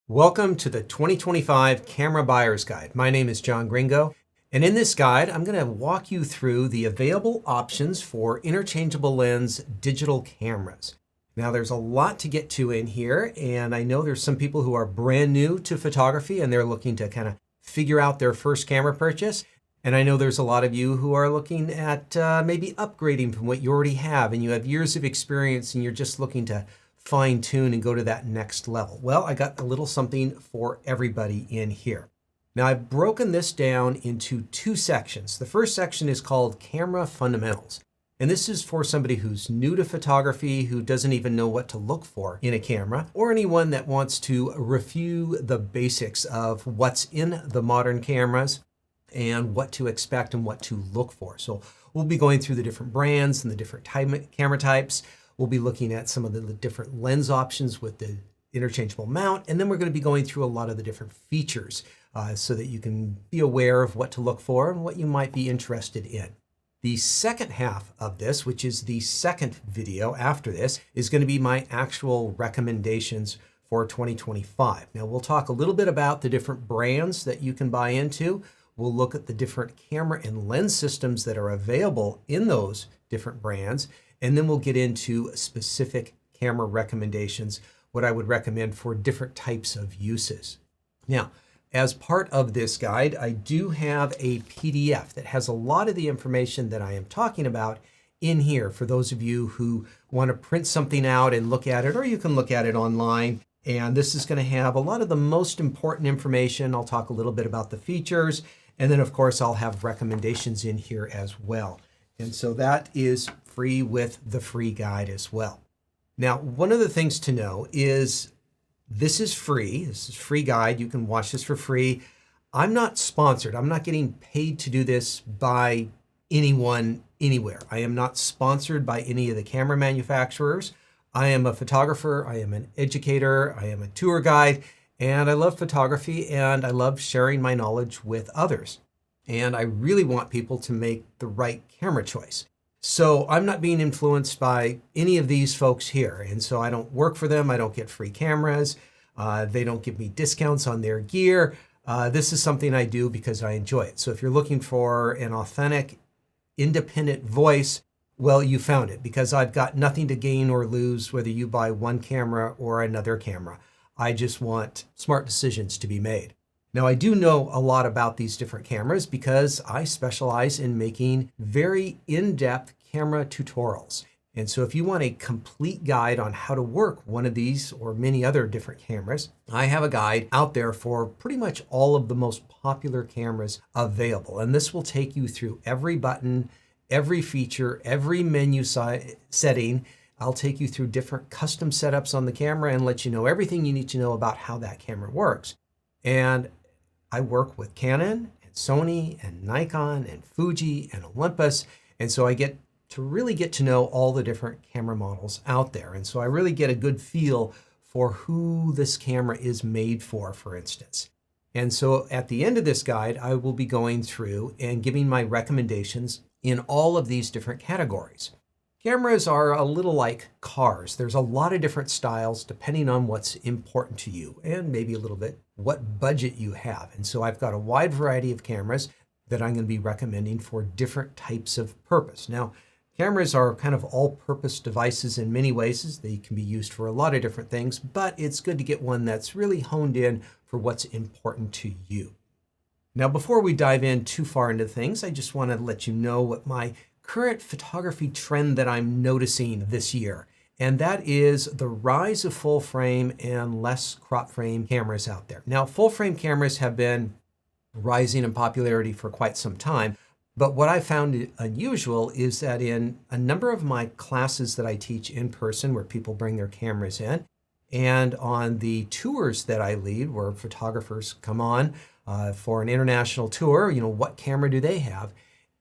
Welcome to the 2025 Camera Buyer's Guide. My name is John Gringo, and in this guide, I'm going to walk you through the available options for interchangeable lens digital cameras. Now, there's a lot to get to in here, and I know there's some people who are brand new to photography and they're looking to kind of figure out their first camera purchase. And I know there's a lot of you who are looking at maybe upgrading from what you already have, and you have years of experience and you're just looking to fine tune and go to that next level. Well, I got a little something for everybody in here. Now, I've broken this down into two sections. The first section is called Camera Fundamentals. And this is for somebody who's new to photography, who doesn't even know what to look for in a camera, or anyone that wants to review the basics of what's in the modern cameras and what to expect and what to look for. So we'll be going through the different brands and the different camera types. We'll be looking at some of the different lens options with the interchangeable mount, and then we're going to be going through a lot of the different features so that you can be aware of what to look for and what you might be interested in. The second half of this, which is the second video after this, is going to be my actual recommendations for 2025. Now, we'll talk a little bit about the different brands that you can buy into. We'll look at the different camera and lens systems that are available in those different brands. And then we'll get into specific camera recommendations, what I would recommend for different types of uses. Now, as part of this guide, I do have a PDF that has a lot of the information that I am talking about in here for those of you who want to print something out and look at it, or you can look at it online. And this is going to have a lot of the most important information. I'll talk a little bit about the features, and then of course I'll have recommendations in here as well. And so that is free with the free guide as well. Now, one of the things to know is this is free. This is free guide. You can watch this for free. I'm not sponsored. I'm not getting paid to do this by anyone anywhere. I am not sponsored by any of the camera manufacturers. I am a photographer. I am an educator. I am a tour guide, and I love photography and I love sharing my knowledge with others. And I really want people to make the right camera choice. So I'm not being influenced by any of these folks here. And so I don't work for them. I don't get free cameras. They don't give me discounts on their gear. This is something I do because I enjoy it. So if you're looking for an authentic, independent voice, well, you found it, because I've got nothing to gain or lose whether you buy one camera or another camera. I just want smart decisions to be made. Now, I do know a lot about these different cameras because I specialize in making very in-depth camera tutorials. And so if you want a complete guide on how to work one of these or many other different cameras, I have a guide out there for pretty much all of the most popular cameras available. And this will take you through every button, every feature, every menu setting. I'll take you through different custom setups on the camera and let you know everything you need to know about how that camera works. And I work with Canon and Sony and Nikon and Fuji and Olympus. And so I get to really get to know all the different camera models out there. And so I really get a good feel for who this camera is made for instance. And so at the end of this guide, I will be going through and giving my recommendations in all of these different categories. Cameras are a little like cars. There's a lot of different styles depending on what's important to you and maybe a little bit what budget you have. And so I've got a wide variety of cameras that I'm going to be recommending for different types of purpose. Now, cameras are kind of all-purpose devices in many ways. They can be used for a lot of different things, but it's good to get one that's really honed in for what's important to you. Now, before we dive in too far into things, I just want to let you know what my current photography trend that I'm noticing this year, and that is the rise of full frame and less crop frame cameras out there. Now, full frame cameras have been rising in popularity for quite some time, but what I found unusual is that in a number of my classes that I teach in person where people bring their cameras in, and on the tours that I lead where photographers come on for an international tour, what camera do they have?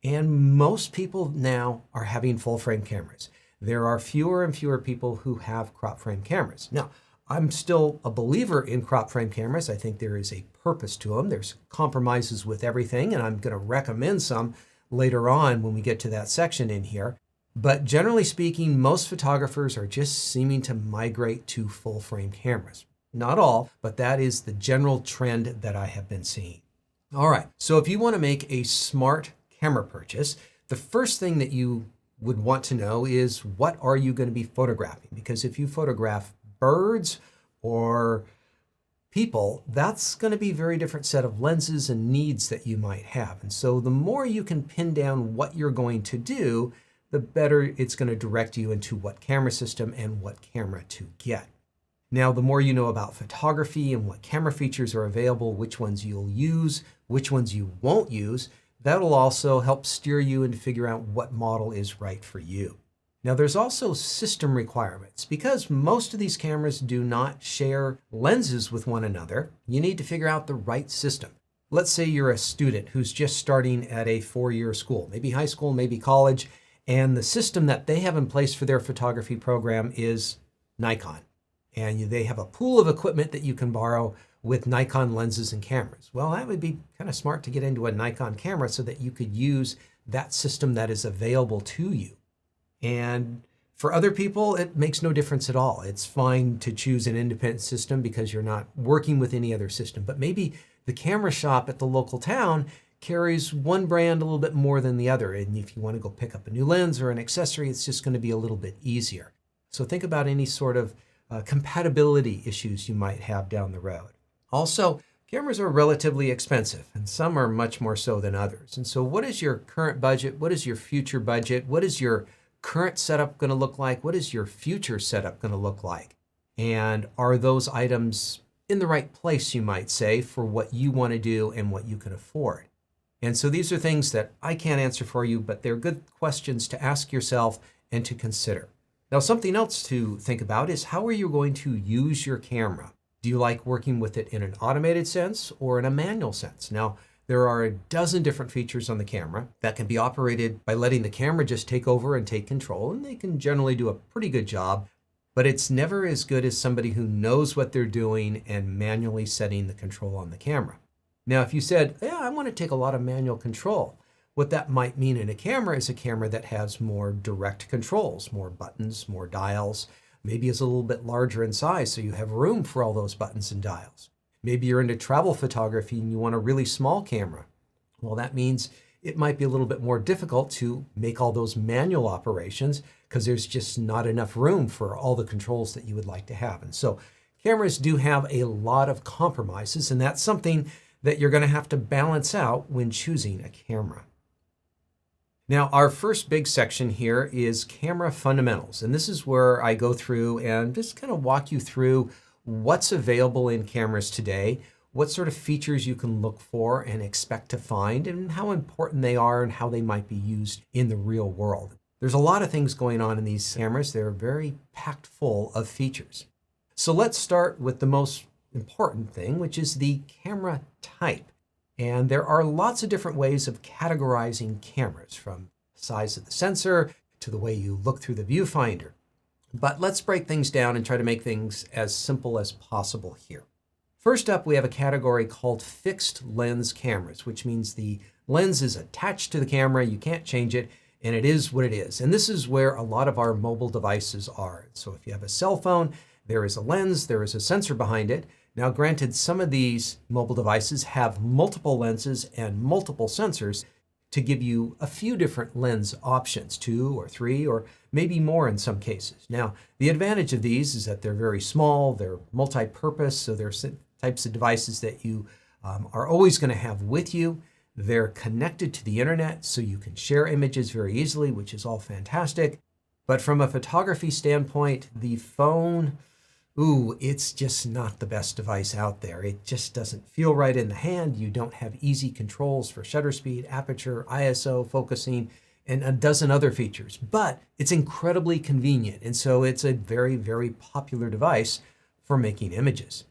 And most people now are having full frame cameras. There are fewer and fewer people who have crop frame cameras. Now, I'm still a believer in crop frame cameras. I think there is a purpose to them. There's compromises with everything, and I'm going to recommend some later on when we get to that section in here. But generally speaking, most photographers are just seeming to migrate to full frame cameras. not all, but that is the general trend that I have been seeing. All right, so if you want to make a smart camera purchase, the first thing that you would want to know is, what are you going to be photographing? Because if you photograph birds or people, that's going to be a very different set of lenses and needs that you might have. And so the more you can pin down what you're going to do, the better it's going to direct you into what camera system and what camera to get. Now, the more you know about photography and what camera features are available, which ones you'll use, which ones you won't use, that'll also help steer you and figure out what model is right for you. Now, there's also system requirements. Because most of these cameras do not share lenses with one another, you need to figure out the right system. Let's say you're a student who's just starting at a 4-year school, maybe high school, maybe college, and the system that they have in place for their photography program is Nikon. And they have a pool of equipment that you can borrow with Nikon lenses and cameras. Well, that would be kind of smart to get into a Nikon camera so that you could use that system that is available to you. And for other people, it makes no difference at all. It's fine to choose an independent system because you're not working with any other system. But maybe the camera shop at the local town carries one brand a little bit more than the other. And if you want to go pick up a new lens or an accessory, it's just going to be a little bit easier. So think about any sort of compatibility issues you might have down the road. Also, cameras are relatively expensive, and some are much more so than others. And so what is your current budget? What is your future budget? What is your current setup going to look like? What is your future setup going to look like? And are those items in the right place, you might say, for what you want to do and what you can afford? And so these are things that I can't answer for you, but they're good questions to ask yourself and to consider. Now, something else to think about is, how are you going to use your camera? Do you like working with it in an automated sense or in a manual sense? Now, there are a dozen different features on the camera that can be operated by letting the camera just take over and take control, and they can generally do a pretty good job, but it's never as good as somebody who knows what they're doing and manually setting the control on the camera. Now, if you said, yeah, I want to take a lot of manual control, what that might mean in a camera is a camera that has more direct controls, more buttons, more dials, maybe is a little bit larger in size, so you have room for all those buttons and dials. Maybe you're into travel photography and you want a really small camera. Well, that means it might be a little bit more difficult to make all those manual operations because there's just not enough room for all the controls that you would like to have. And so cameras do have a lot of compromises, and that's something that you're going to have to balance out when choosing a camera. Now, our first big section here is camera fundamentals. And this is where I go through and just kind of walk you through what's available in cameras today, what sort of features you can look for and expect to find, and how important they are and how they might be used in the real world. There's a lot of things going on in these cameras. They're very packed full of features. So let's start with the most important thing, which is the camera type. And there are lots of different ways of categorizing cameras, from the size of the sensor to the way you look through the viewfinder. But let's break things down and try to make things as simple as possible here. First up, we have a category called fixed lens cameras, which means the lens is attached to the camera, you can't change it, and it is what it is. And this is where a lot of our mobile devices are. So if you have a cell phone, there is a lens, there is a sensor behind it. Now, granted, some of these mobile devices have multiple lenses and multiple sensors to give you a few different lens options, 2 or 3, or maybe more in some cases. Now, the advantage of these is that they're very small, they're multi-purpose, so they're types of devices that you are always going to have with you. They're connected to the internet, so you can share images very easily, which is all fantastic. But from a photography standpoint, the phone, it's just not the best device out there. It just doesn't feel right in the hand. You don't have easy controls for shutter speed, aperture, ISO, focusing, and a dozen other features. But it's incredibly convenient, and so it's a very, very popular device for making images.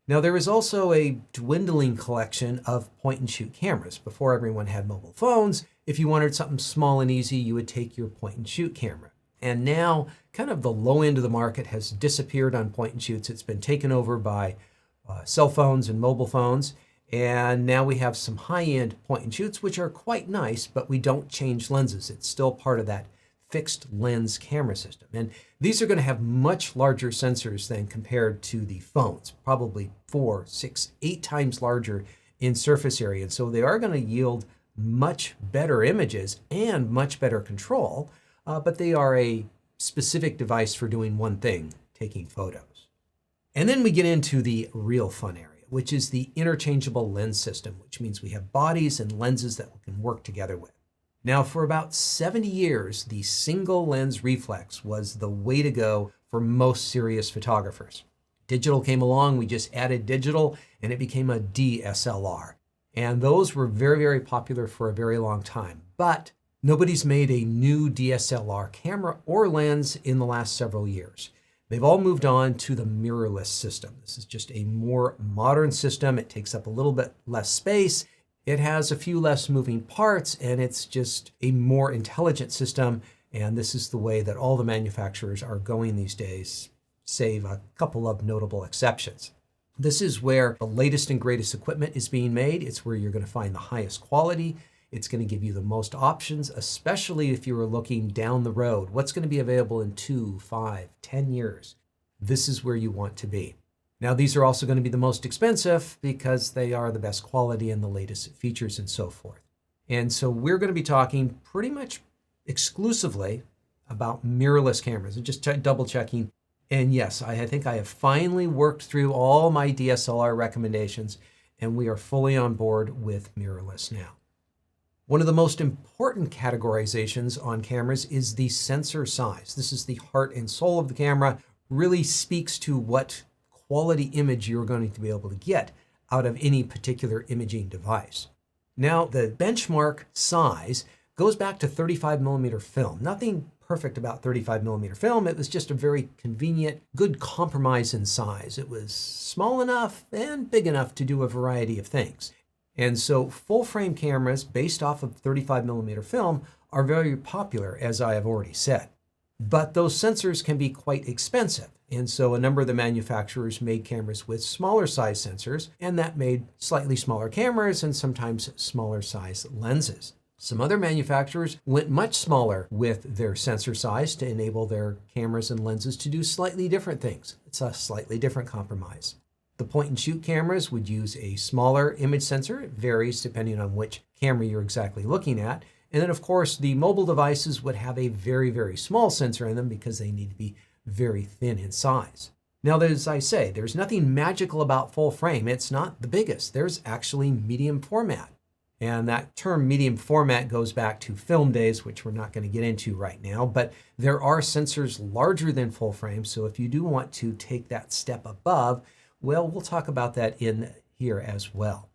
Now, there is also a dwindling collection of point-and-shoot cameras. Before everyone had mobile phones, if you wanted something small and easy, you would take your point-and-shoot camera. And now, kind of the low end of the market has disappeared on point and shoots. It's been taken over by cell phones and mobile phones. And now we have some high-end point and shoots, which are quite nice, but we don't change lenses. It's still part of that fixed lens camera system. And these are going to have much larger sensors than compared to the phones, probably 4, 6, 8 times larger in surface area. And so they are going to yield much better images and much better control, but they are a specific device for doing one thing, taking photos. And then we get into the real fun area, which is the interchangeable lens system, which means we have bodies and lenses that we can work together with. Now, for about 70 years, the single lens reflex was the way to go for most serious photographers. Digital came along, we just added digital, and it became a DSLR. And those were very, very popular for a very long time. But nobody's made a new DSLR camera or lens in the last several years. They've all moved on to the mirrorless system. This is just a more modern system. It takes up a little bit less space. It has a few less moving parts, and it's just a more intelligent system. And this is the way that all the manufacturers are going these days, save a couple of notable exceptions. This is where the latest and greatest equipment is being made. It's where you're going to find the highest quality. It's going to give you the most options, especially if you are looking down the road. What's going to be available in 2, 5, 10 years? This is where you want to be. Now, these are also going to be the most expensive because they are the best quality and the latest features and so forth. And so we're going to be talking pretty much exclusively about mirrorless cameras and just double checking. And yes, I think I have finally worked through all my DSLR recommendations, and we are fully on board with mirrorless now. One of the most important categorizations on cameras is the sensor size. This is the heart and soul of the camera, really speaks to what quality image you're going to be able to get out of any particular imaging device. Now, the benchmark size goes back to 35 millimeter film. Nothing perfect about 35 millimeter film. It was just a very convenient, good compromise in size. It was small enough and big enough to do a variety of things. And so full frame cameras based off of 35 millimeter film are very popular, as I have already said. But those sensors can be quite expensive. And so a number of the manufacturers made cameras with smaller size sensors, and that made slightly smaller cameras and sometimes smaller size lenses. Some other manufacturers went much smaller with their sensor size to enable their cameras and lenses to do slightly different things. It's a slightly different compromise. The point and shoot cameras would use a smaller image sensor. It varies depending on which camera you're exactly looking at. And then of course, the mobile devices would have a very, very small sensor in them because they need to be very thin in size. Now, as I say, there's nothing magical about full frame. It's not the biggest. There's actually medium format. And that term medium format goes back to film days, which we're not going to get into right now, but there are sensors larger than full frame. So if you do want to take that step above, well, we'll talk about that in here as well.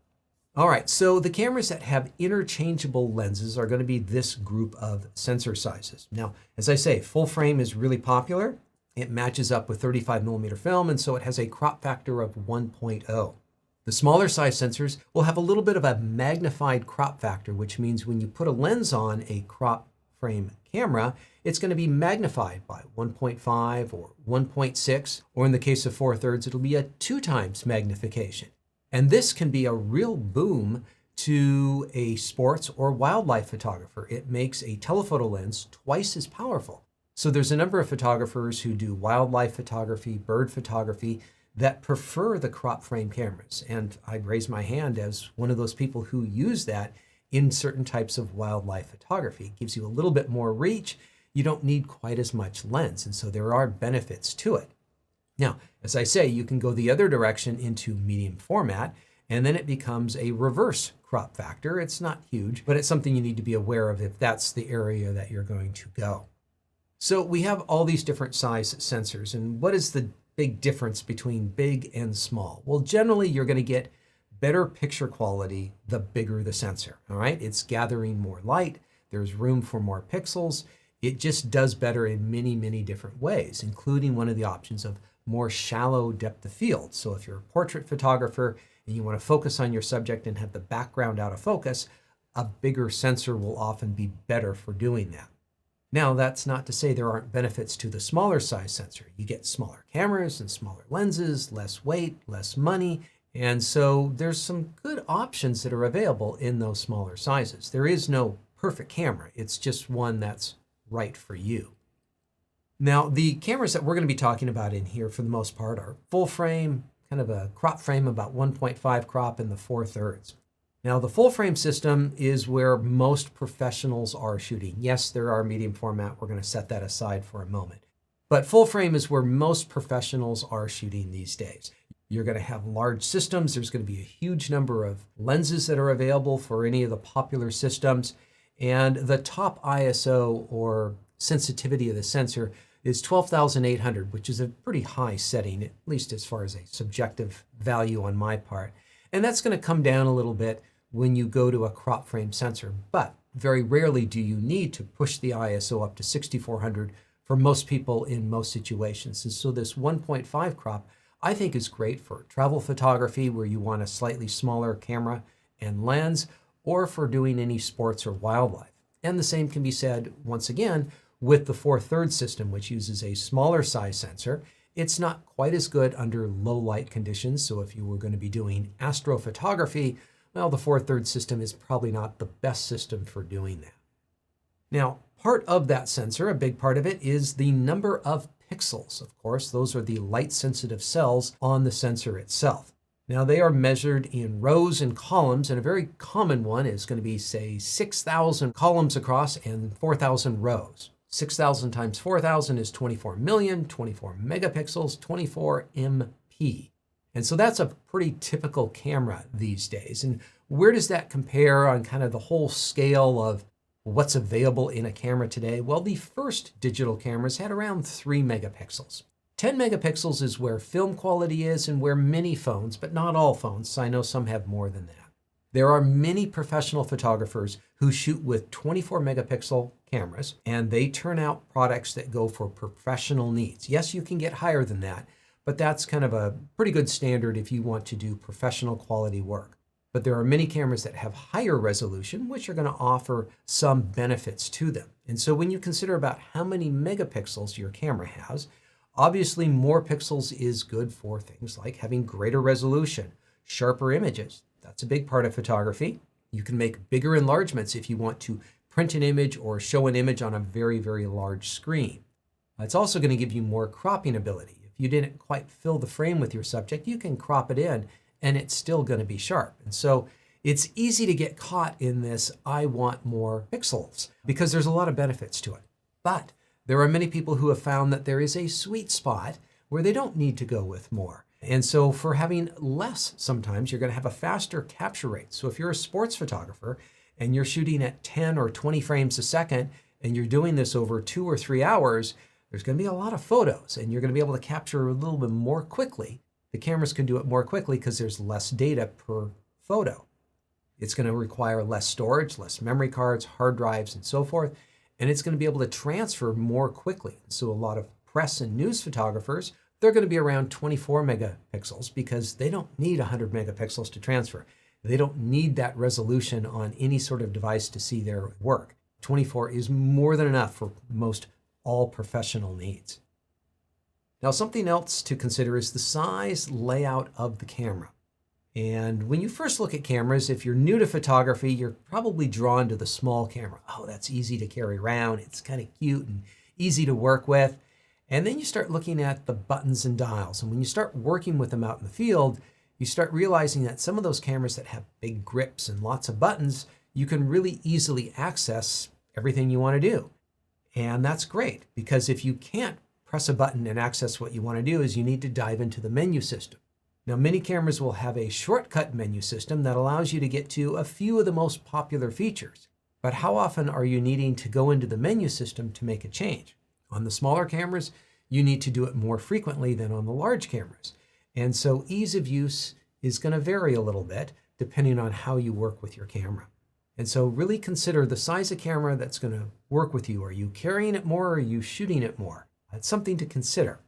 All right, so the cameras that have interchangeable lenses are going to be this group of sensor sizes. Now, as I say, full frame is really popular. It matches up with 35 millimeter film, and so it has a crop factor of 1.0. The smaller size sensors will have a little bit of a magnified crop factor, which means when you put a lens on a crop frame camera, it's going to be magnified by 1.5 or 1.6, or in the case of 4/3, it'll be a 2 times magnification. And this can be a real boom to a sports or wildlife photographer. It makes a telephoto lens twice as powerful. So there's a number of photographers who do wildlife photography, bird photography, that prefer the crop frame cameras. And I raise my hand as one of those people who use that in certain types of wildlife photography. It gives you a little bit more reach. You don't need quite as much lens. And so there are benefits to it. Now, as I say, you can go the other direction into medium format, and then it becomes a reverse crop factor. It's not huge, but it's something you need to be aware of if that's the area that you're going to go. So we have all these different size sensors, and what is the big difference between big and small? Well, generally you're going to get better picture quality the bigger the sensor, all right? It's gathering more light, there's room for more pixels. It just does better in many, many different ways, including one of the options of more shallow depth of field. So if you're a portrait photographer and you want to focus on your subject and have the background out of focus, a bigger sensor will often be better for doing that. Now, that's not to say there aren't benefits to the smaller size sensor. You get smaller cameras and smaller lenses, less weight, less money. And so there's some good options that are available in those smaller sizes. There is no perfect camera. It's just one that's right for you. Now, the cameras that we're going to be talking about in here for the most part are full frame, kind of a crop frame, about 1.5 crop in the 4/3. Now, the full frame system is where most professionals are shooting. Yes, there are medium format. We're going to set that aside for a moment. But full frame is where most professionals are shooting these days. You're going to have large systems. There's going to be a huge number of lenses that are available for any of the popular systems. And the top ISO, or sensitivity of the sensor, is 12,800, which is a pretty high setting, at least as far as a subjective value on my part. And that's going to come down a little bit when you go to a crop frame sensor. But very rarely do you need to push the ISO up to 6,400 for most people in most situations. And so this 1.5 crop, I think, is great for travel photography where you want a slightly smaller camera and lens, or for doing any sports or wildlife. And the same can be said, once again, with the 4/3 system, which uses a smaller size sensor. It's not quite as good under low light conditions. So if you were going to be doing astrophotography, well, the 4/3 system is probably not the best system for doing that. Now, part of that sensor, a big part of it, is the number of pixels. Of course, those are the light sensitive cells on the sensor itself. Now, they are measured in rows and columns, and a very common one is going to be, say, 6,000 columns across and 4,000 rows. 6,000 times 4,000 is 24 million, 24 megapixels, 24 MP. And so that's a pretty typical camera these days. And where does that compare on kind of the whole scale of what's available in a camera today? Well, the first digital cameras had around 3 megapixels. 10 megapixels is where film quality is and where many phones, but not all phones, I know some have more than that. There are many professional photographers who shoot with 24 megapixel cameras, and they turn out products that go for professional needs. Yes, you can get higher than that, but that's kind of a pretty good standard if you want to do professional quality work. But there are many cameras that have higher resolution, which are going to offer some benefits to them. And so when you consider about how many megapixels your camera has, obviously more pixels is good for things like having greater resolution, sharper images. That's a big part of photography. You can make bigger enlargements if you want to print an image or show an image on a very, very large screen. It's also going to give you more cropping ability. If you didn't quite fill the frame with your subject, you can crop it in and it's still going to be sharp. And so it's easy to get caught in this, I want more pixels, because there's a lot of benefits to it. But there are many people who have found that there is a sweet spot where they don't need to go with more. And so for having less, sometimes you're going to have a faster capture rate. So if you're a sports photographer and you're shooting at 10 or 20 frames a second, and you're doing this over 2 or 3 hours, there's going to be a lot of photos and you're going to be able to capture a little bit more quickly. The cameras can do it more quickly because there's less data per photo. It's going to require less storage, less memory cards, hard drives, and so forth. And it's going to be able to transfer more quickly. So a lot of press and news photographers, they're going to be around 24 megapixels because they don't need 100 megapixels to transfer. They don't need that resolution on any sort of device to see their work. 24 is more than enough for most all professional needs. Now, something else to consider is the size layout of the camera. And when you first look at cameras, if you're new to photography, you're probably drawn to the small camera. Oh, that's easy to carry around. It's kind of cute and easy to work with. And then you start looking at the buttons and dials. And when you start working with them out in the field, you start realizing that some of those cameras that have big grips and lots of buttons, you can really easily access everything you want to do. And that's great, because if you can't press a button and access what you want to do, is you need to dive into the menu system. Now, many cameras will have a shortcut menu system that allows you to get to a few of the most popular features. But how often are you needing to go into the menu system to make a change? On the smaller cameras, you need to do it more frequently than on the large cameras. And so ease of use is going to vary a little bit depending on how you work with your camera. And so really consider the size of camera that's going to work with you. Are you carrying it more or are you shooting it more? That's something to consider.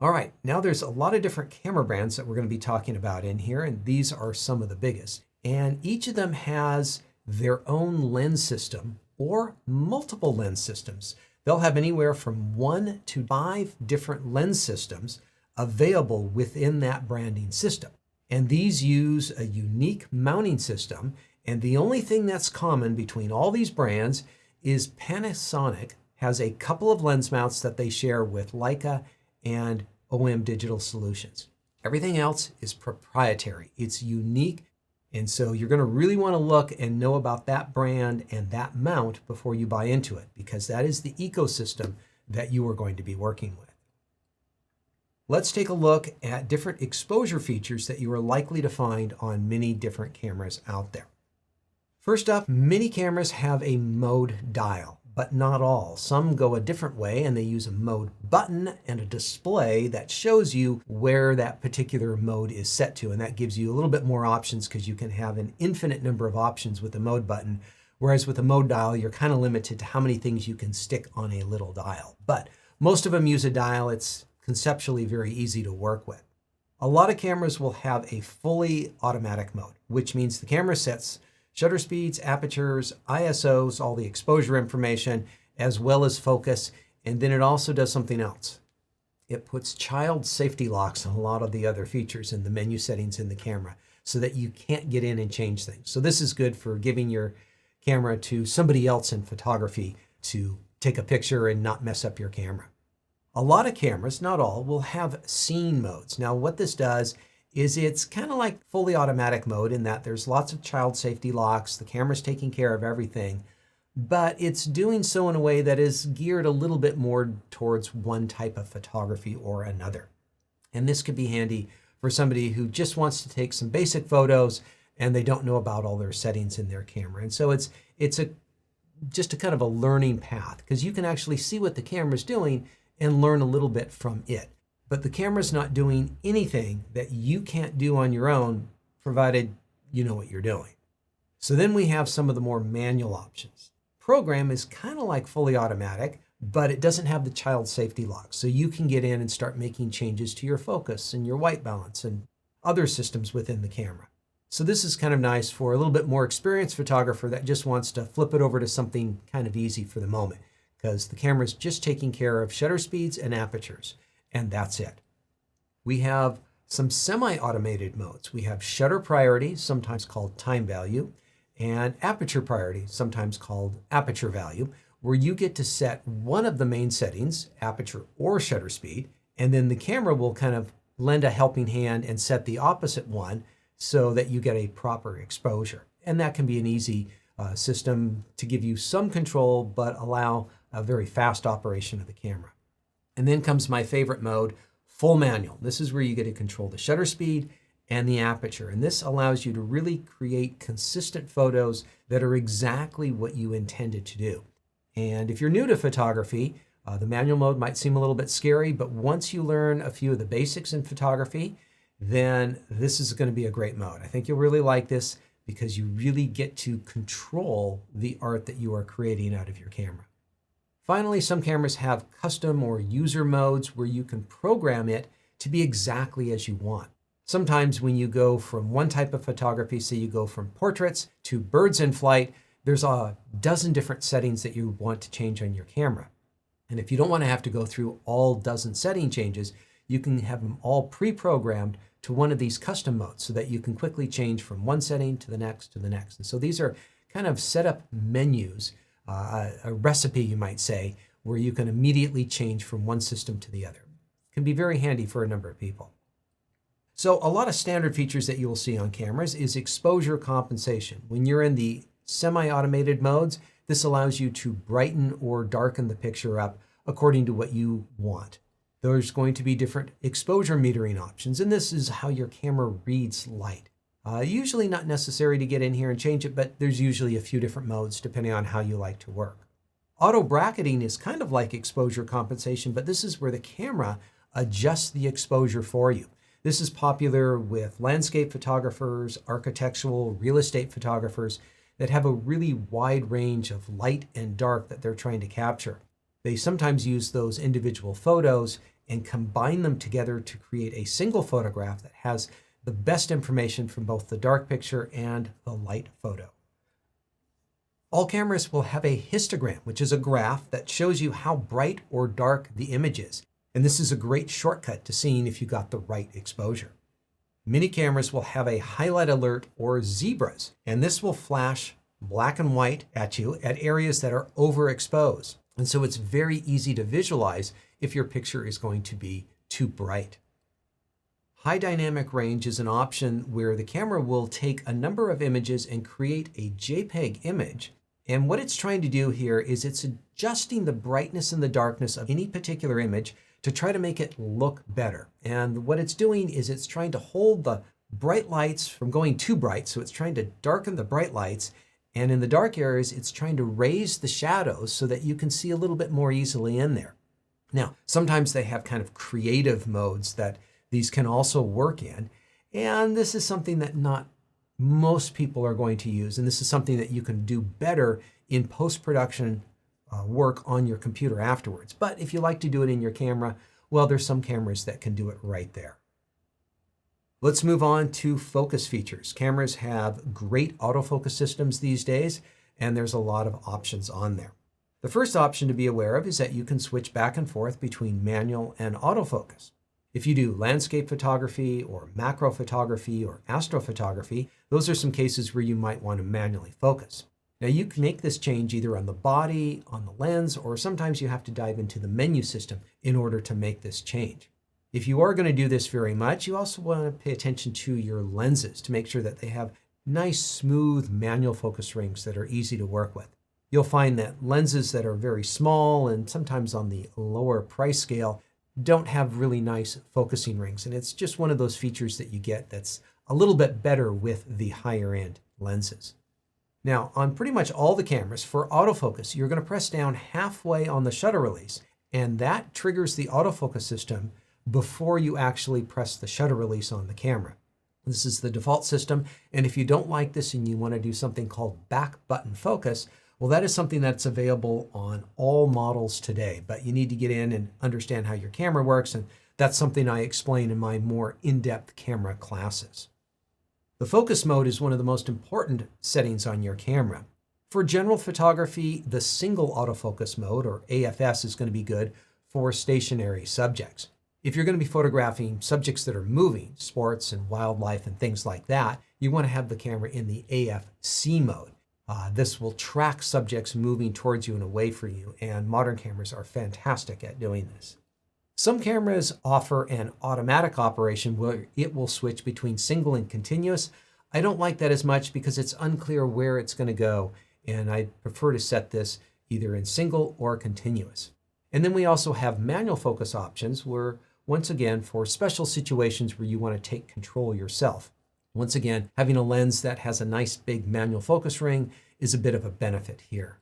All right, now there's a lot of different camera brands that we're going to be talking about in here, and these are some of the biggest. And each of them has their own lens system or multiple lens systems. They'll have anywhere from 1 to 5 different lens systems available within that branding system. And these use a unique mounting system. And the only thing that's common between all these brands is Panasonic has a couple of lens mounts that they share with Leica and OM Digital Solutions. Everything else is proprietary. It's unique. And so you're going to really want to look and know about that brand and that mount before you buy into it, because that is the ecosystem that you are going to be working with. Let's take a look at different exposure features that you are likely to find on many different cameras out there. First up, many cameras have a mode dial, but not all. Some go a different way and they use a mode button and a display that shows you where that particular mode is set to. And that gives you a little bit more options because you can have an infinite number of options with the mode button. Whereas with a mode dial, you're kind of limited to how many things you can stick on a little dial. But most of them use a dial. It's conceptually very easy to work with. A lot of cameras will have a fully automatic mode, which means the camera sets shutter speeds, apertures, ISOs, all the exposure information, as well as focus. And then it also does something else. It puts child safety locks on a lot of the other features in the menu settings in the camera so that you can't get in and change things. So this is good for giving your camera to somebody else in photography to take a picture and not mess up your camera. A lot of cameras, not all, will have scene modes. Now what this does is it's kind of like fully automatic mode in that there's lots of child safety locks, the camera's taking care of everything, but it's doing so in a way that is geared a little bit more towards one type of photography or another. And this could be handy for somebody who just wants to take some basic photos and they don't know about all their settings in their camera. And so it's just a kind of a learning path, because you can actually see what the camera's doing and learn a little bit from it. But the camera's not doing anything that you can't do on your own, provided you know what you're doing. So then we have some of the more manual options. Program is kind of like fully automatic, but it doesn't have the child safety lock. So you can get in and start making changes to your focus and your white balance and other systems within the camera. So this is kind of nice for a little bit more experienced photographer that just wants to flip it over to something kind of easy for the moment, because the camera's just taking care of shutter speeds and apertures. And that's it. We have some semi-automated modes. We have shutter priority, sometimes called time value, and aperture priority, sometimes called aperture value, where you get to set one of the main settings, aperture or shutter speed, and then the camera will kind of lend a helping hand and set the opposite one so that you get a proper exposure. And that can be an easy system to give you some control, but allow a very fast operation of the camera. And then comes my favorite mode, full manual. This is where you get to control the shutter speed and the aperture. And this allows you to really create consistent photos that are exactly what you intended to do. And if you're new to photography, the manual mode might seem a little bit scary, but once you learn a few of the basics in photography, then this is going to be a great mode. I think you'll really like this because you really get to control the art that you are creating out of your camera. Finally, some cameras have custom or user modes where you can program it to be exactly as you want. Sometimes when you go from one type of photography, say you go from portraits to birds in flight, there's a dozen different settings that you want to change on your camera. And if you don't want to have to go through all dozen setting changes, you can have them all pre-programmed to one of these custom modes so that you can quickly change from one setting to the next to the next. And so these are kind of setup menus, a recipe, you might say, where you can immediately change from one system to the other. It can be very handy for a number of people. So a lot of standard features that you will see on cameras is exposure compensation. When you're in the semi-automated modes, this allows you to brighten or darken the picture up according to what you want. There's going to be different exposure metering options, and this is how your camera reads light. Usually not necessary to get in here and change it, but there's usually a few different modes depending on how you like to work. Auto bracketing is kind of like exposure compensation, but this is where the camera adjusts the exposure for you. This is popular with landscape photographers, architectural, real estate photographers that have a really wide range of light and dark that they're trying to capture. They sometimes use those individual photos and combine them together to create a single photograph that has the best information from both the dark picture and the light photo. All cameras will have a histogram, which is a graph that shows you how bright or dark the image is. And this is a great shortcut to seeing if you got the right exposure. Many cameras will have a highlight alert or zebras, and this will flash black and white at you at areas that are overexposed. And so it's very easy to visualize if your picture is going to be too bright. High dynamic range is an option where the camera will take a number of images and create a JPEG image. And what it's trying to do here is it's adjusting the brightness and the darkness of any particular image to try to make it look better. And what it's doing is it's trying to hold the bright lights from going too bright. So it's trying to darken the bright lights. And in the dark areas, it's trying to raise the shadows so that you can see a little bit more easily in there. Now, sometimes they have kind of creative modes that these can also work in. And this is something that not most people are going to use. And this is something that you can do better in post-production work on your computer afterwards. But if you like to do it in your camera, well, there's some cameras that can do it right there. Let's move on to focus features. Cameras have great autofocus systems these days, and there's a lot of options on there. The first option to be aware of is that you can switch back and forth between manual and autofocus. If you do landscape photography or macro photography or astrophotography, those are some cases where you might want to manually focus. Now you can make this change either on the body, on the lens, or sometimes you have to dive into the menu system in order to make this change. If you are going to do this very much, you also want to pay attention to your lenses to make sure that they have nice, smooth manual focus rings that are easy to work with. You'll find that lenses that are very small and sometimes on the lower price scale don't have really nice focusing rings. And it's just one of those features that you get that's a little bit better with the higher end lenses. Now, on pretty much all the cameras, for autofocus, you're going to press down halfway on the shutter release, and that triggers the autofocus system before you actually press the shutter release on the camera. This is the default system, and if you don't like this and you want to do something called back button focus, well, that is something that's available on all models today, but you need to get in and understand how your camera works, and that's something I explain in my more in-depth camera classes. The focus mode is one of the most important settings on your camera. For general photography, the single autofocus mode, or AFS, is going to be good for stationary subjects. If you're going to be photographing subjects that are moving, sports and wildlife and things like that, you want to have the camera in the AFC mode. This will track subjects moving towards you and away from you, and modern cameras are fantastic at doing this. Some cameras offer an automatic operation where it will switch between single and continuous. I don't like that as much because it's unclear where it's going to go, and I prefer to set this either in single or continuous. And then we also have manual focus options where, once again, for special situations where you want to take control yourself. Once again, having a lens that has a nice big manual focus ring is a bit of a benefit here.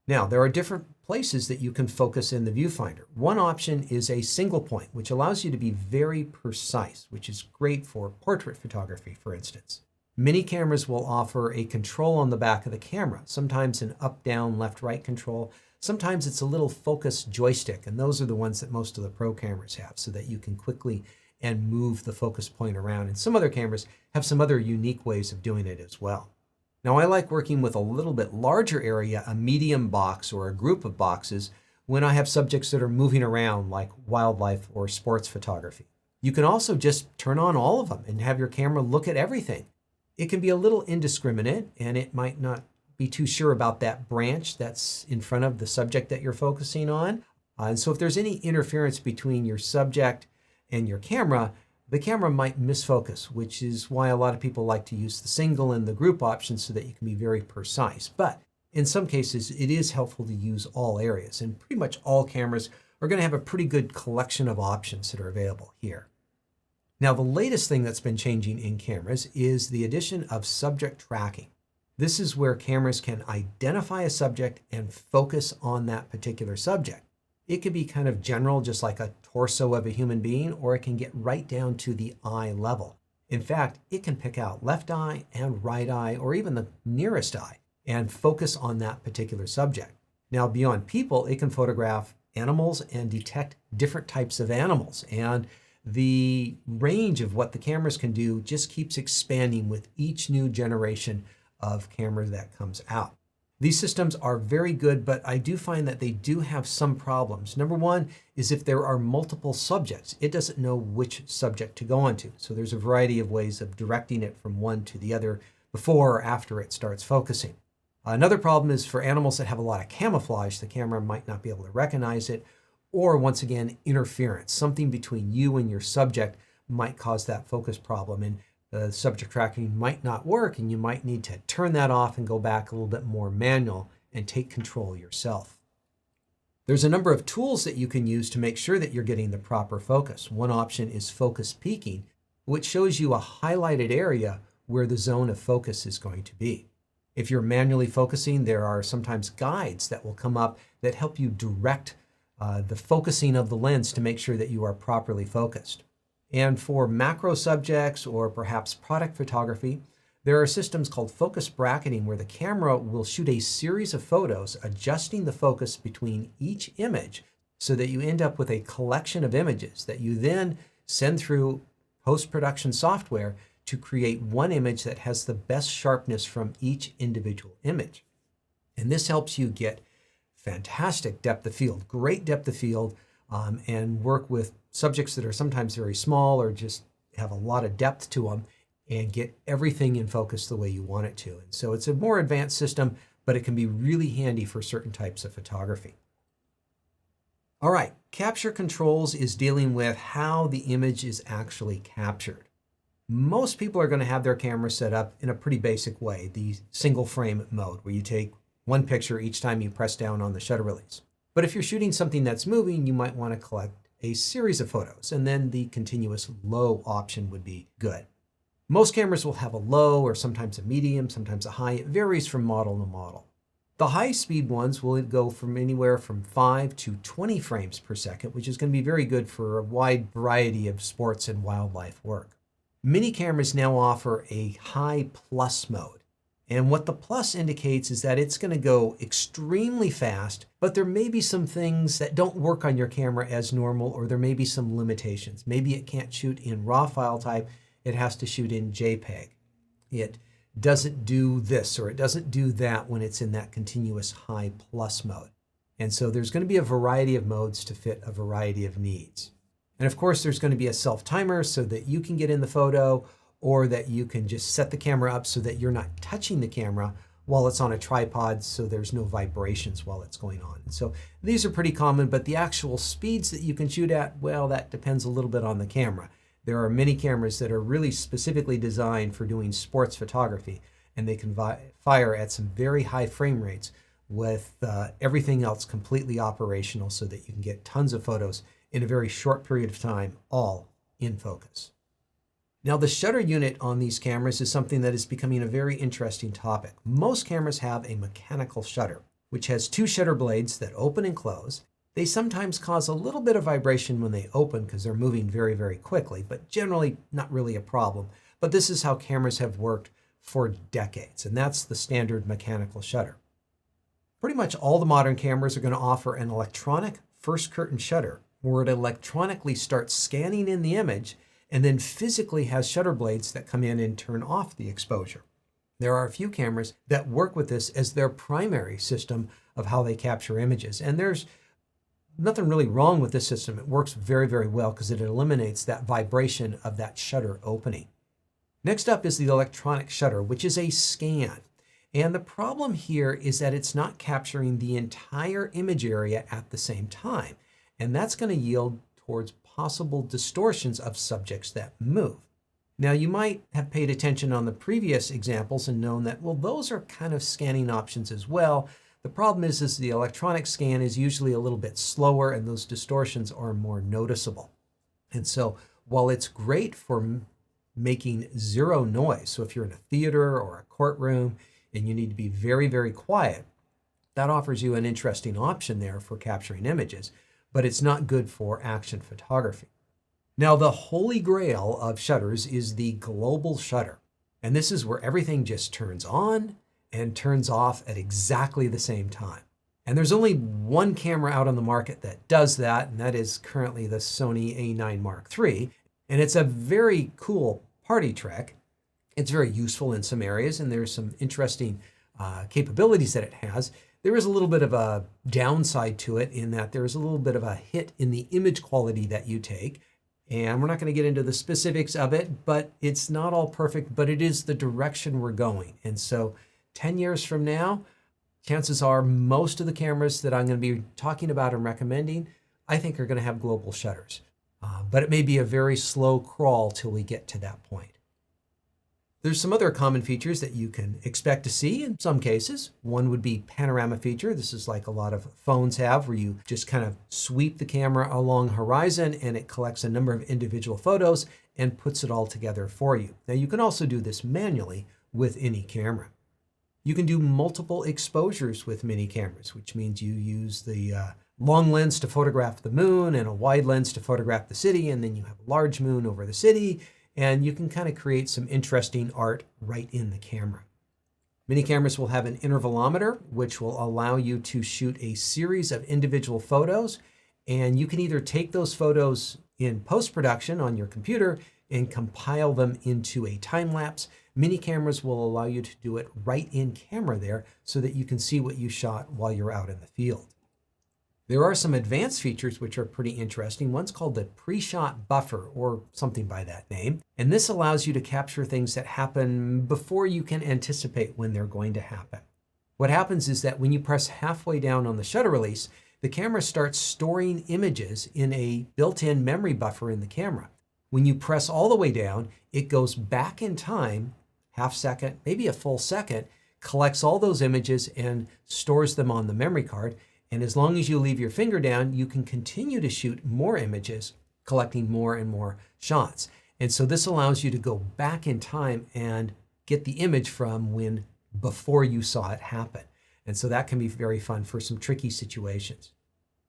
Now, there are different places that you can focus in the viewfinder. One option is a single point, which allows you to be very precise, which is great for portrait photography, for instance. Many cameras will offer a control on the back of the camera, sometimes an up, down, left, right control. Sometimes it's a little focus joystick, and those are the ones that most of the pro cameras have, so that you can quickly and move the focus point around. And some other cameras have some other unique ways of doing it as well. Now, I like working with a little bit larger area, a medium box or a group of boxes, when I have subjects that are moving around like wildlife or sports photography. You can also just turn on all of them and have your camera look at everything. It can be a little indiscriminate, and it might not be too sure about that branch that's in front of the subject that you're focusing on. And so if there's any interference between your subject and your camera, the camera might misfocus, which is why a lot of people like to use the single and the group options so that you can be very precise. But in some cases, it is helpful to use all areas, and pretty much all cameras are going to have a pretty good collection of options that are available here. Now, the latest thing that's been changing in cameras is the addition of subject tracking. This is where cameras can identify a subject and focus on that particular subject. It could be kind of general, just like a torso of a human being, or it can get right down to the eye level. In fact, it can pick out left eye and right eye, or even the nearest eye, and focus on that particular subject. Now, beyond people, it can photograph animals and detect different types of animals. And the range of what the cameras can do just keeps expanding with each new generation of camera that comes out. These systems are very good, but I do find that they do have some problems. Number one is if there are multiple subjects, it doesn't know which subject to go onto. So there's a variety of ways of directing it from one to the other before or after it starts focusing. Another problem is for animals that have a lot of camouflage, the camera might not be able to recognize it, or once again, interference. Something between you and your subject might cause that focus problem, and the subject tracking might not work, and you might need to turn that off and go back a little bit more manual and take control yourself. There's a number of tools that you can use to make sure that you're getting the proper focus. One option is focus peaking, which shows you a highlighted area where the zone of focus is going to be. If you're manually focusing, there are sometimes guides that will come up that help you direct the focusing of the lens to make sure that you are properly focused. And for macro subjects or perhaps product photography, there are systems called focus bracketing where the camera will shoot a series of photos adjusting the focus between each image so that you end up with a collection of images that you then send through post-production software to create one image that has the best sharpness from each individual image. And this helps you get fantastic depth of field, great depth of field, and work with subjects that are sometimes very small or just have a lot of depth to them and get everything in focus the way you want it to. And so it's a more advanced system, but it can be really handy for certain types of photography. All right, capture controls is dealing with how the image is actually captured. Most people are going to have their camera set up in a pretty basic way, the single frame mode, where you take one picture each time you press down on the shutter release. But if you're shooting something that's moving, you might want to collect a series of photos, and then the continuous low option would be good. Most cameras will have a low or sometimes a medium, sometimes a high. It varies from model to model. The high-speed ones will go from anywhere from 5 to 20 frames per second, which is going to be very good for a wide variety of sports and wildlife work. Many cameras now offer a high plus mode. And what the plus indicates is that it's going to go extremely fast, but there may be some things that don't work on your camera as normal, or there may be some limitations. Maybe it can't shoot in RAW file type, it has to shoot in JPEG. It doesn't do this or it doesn't do that when it's in that continuous high plus mode. And so there's going to be a variety of modes to fit a variety of needs. And of course, there's going to be a self-timer so that you can get in the photo, or that you can just set the camera up so that you're not touching the camera while it's on a tripod, so there's no vibrations while it's going on. And so these are pretty common, but the actual speeds that you can shoot at, well, that depends a little bit on the camera. There are many cameras that are really specifically designed for doing sports photography, and they can fire at some very high frame rates with everything else completely operational so that you can get tons of photos in a very short period of time, all in focus. Now, the shutter unit on these cameras is something that is becoming a very interesting topic. Most cameras have a mechanical shutter, which has two shutter blades that open and close. They sometimes cause a little bit of vibration when they open because they're moving very, very quickly, but generally not really a problem. But this is how cameras have worked for decades, and that's the standard mechanical shutter. Pretty much all the modern cameras are going to offer an electronic first curtain shutter, where it electronically starts scanning in the image and then physically has shutter blades that come in and turn off the exposure. There are a few cameras that work with this as their primary system of how they capture images. And there's nothing really wrong with this system. It works very, very well because it eliminates that vibration of that shutter opening. Next up is the electronic shutter, which is a scan. And the problem here is that it's not capturing the entire image area at the same time. And that's going to yield towards possible distortions of subjects that move. Now, you might have paid attention on the previous examples and known that, well, those are kind of scanning options as well. The problem is the electronic scan is usually a little bit slower and those distortions are more noticeable. And so while it's great for making zero noise, so if you're in a theater or a courtroom and you need to be very, very quiet, that offers you an interesting option there for capturing images, but it's not good for action photography. Now, the holy grail of shutters is the global shutter. And this is where everything just turns on and turns off at exactly the same time. And there's only one camera out on the market that does that, and that is currently the Sony A9 Mark III. And it's a very cool party trick. It's very useful in some areas, and there's some interesting capabilities that it has. There is a little bit of a downside to it in that there is a little bit of a hit in the image quality that you take. And we're not going to get into the specifics of it, but it's not all perfect, but it is the direction we're going. And so 10 years from now, chances are most of the cameras that I'm going to be talking about and recommending, I think are going to have global shutters. But it may be a very slow crawl till we get to that point. There's some other common features that you can expect to see in some cases. One would be panorama feature. This is like a lot of phones have, where you just kind of sweep the camera along horizon and it collects a number of individual photos and puts it all together for you. Now you can also do this manually with any camera. You can do multiple exposures with mini cameras, which means you use the long lens to photograph the moon and a wide lens to photograph the city, and then you have a large moon over the city, and you can kind of create some interesting art right in the camera. Mini cameras will have an intervalometer, which will allow you to shoot a series of individual photos, and you can either take those photos in post-production on your computer and compile them into a time lapse. Mini cameras will allow you to do it right in camera there so that you can see what you shot while you're out in the field. There are some advanced features which are pretty interesting. One's called the pre-shot buffer, or something by that name. And this allows you to capture things that happen before you can anticipate when they're going to happen. What happens is that when you press halfway down on the shutter release, the camera starts storing images in a built-in memory buffer in the camera. When you press all the way down, it goes back in time, half second, maybe a full second, collects all those images and stores them on the memory card. And as long as you leave your finger down, you can continue to shoot more images, collecting more and more shots. And so this allows you to go back in time and get the image from before you saw it happen. And so that can be very fun for some tricky situations.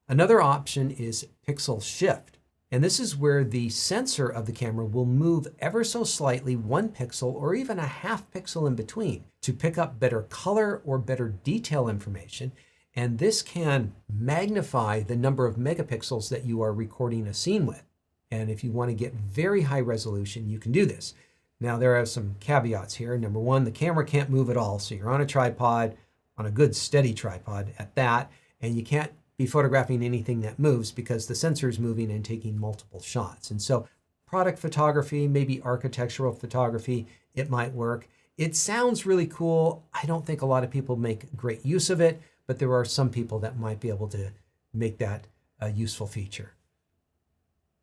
Another option is pixel shift. And this is where the sensor of the camera will move ever so slightly 1 pixel or even a half pixel in between to pick up better color or better detail information. And this can magnify the number of megapixels that you are recording a scene with. And if you want to get very high resolution, you can do this. Now there are some caveats here. Number one, the camera can't move at all. So you're on a tripod, on a good steady tripod at that, and you can't be photographing anything that moves because the sensor is moving and taking multiple shots. And so product photography, maybe architectural photography, it might work. It sounds really cool. I don't think a lot of people make great use of it, but there are some people that might be able to make that a useful feature.